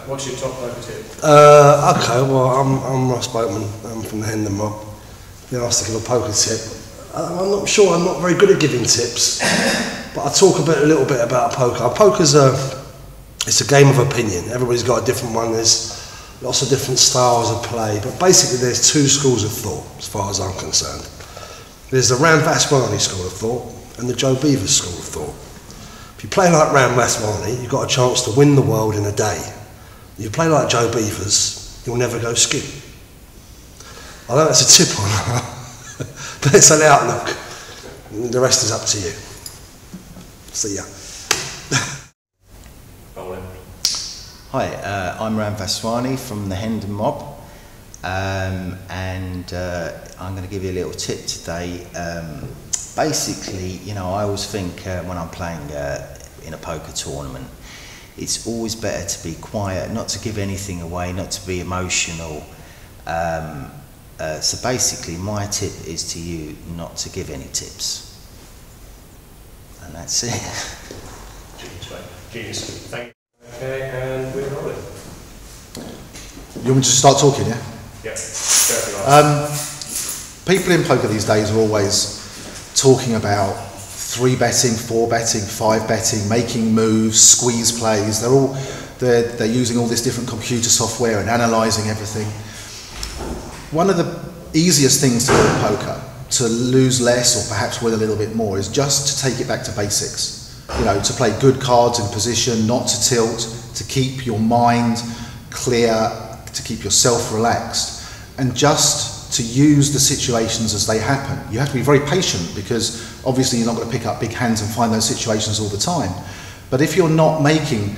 What's your top poker tip? Okay, well, I'm Ross Boatman. I'm from the Hendon Mob. Been asked to give a poker tip. I'm not sure. I'm not very good at giving tips, but I'll talk a little bit about poker. Poker's it's a game of opinion. Everybody's got a different one. There's lots of different styles of play, but basically there's two schools of thought, as far as I'm concerned. There's the Ram Vaswani school of thought and the Joe Beavers school of thought. If you play like Ram Vaswani, you've got a chance to win the world in a day. If you play like Joe Beavers, you'll never go ski. I know that's a tip on that, but it's an outlook. The rest is up to you. See ya. Hi, I'm Ram Vaswani from the Hendon Mob, and I'm going to give you a little tip today. Basically, you know, I always think when I'm playing in a poker tournament, it's always better to be quiet, not to give anything away, not to be emotional. So basically, my tip is to you not to give any tips, and that's it. Genius. Thank you. Okay, and we're rolling. You want me to start talking, yeah? Yeah. People in poker these days are always talking about 3-betting, 4-betting, 5-betting, making moves, squeeze plays. They're using all this different computer software and analysing everything. One of the easiest things to do in poker, to lose less or perhaps win a little bit more, is just to take it back to basics. You know, to play good cards in position, not to tilt, to keep your mind clear, to keep yourself relaxed, and just to use the situations as they happen. You have to be very patient, because obviously you're not going to pick up big hands and find those situations all the time. But if you're not making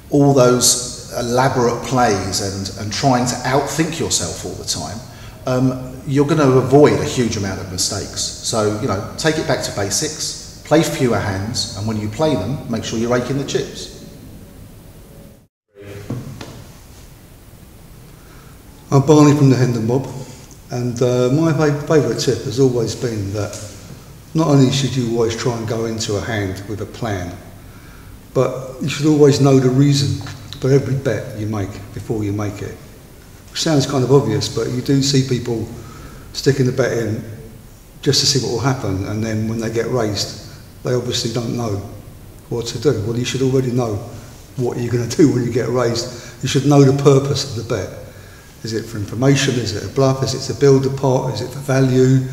all those elaborate plays and trying to outthink yourself all the time, you're going to avoid a huge amount of mistakes. So, you know, take it back to basics. Play fewer hands, and when you play them, make sure you're raking the chips. I'm Barney from the Hendon Mob, and my favourite tip has always been that not only should you always try and go into a hand with a plan, but you should always know the reason for every bet you make before you make it. Which sounds kind of obvious, but you do see people sticking the bet in just to see what will happen, and then when they get raised, they obviously don't know what to do. Well, you should already know what you're going to do when you get raised. You should know the purpose of the bet. Is it for information? Is it a bluff? Is it to build the pot? Is it for value?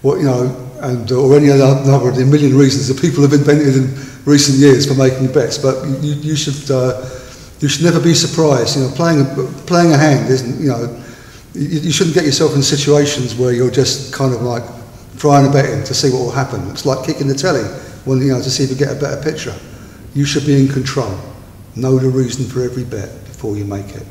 What, you know, and or any other number of the million reasons that people have invented in recent years for making bets. But you should never be surprised. You know, playing a hand isn't. You know, you shouldn't get yourself in situations where you're just kind of like trying a bet in to see what will happen. It's like kicking the telly. Well, you know, to see if you get a better picture. You should be in control. Know the reason for every bet before you make it.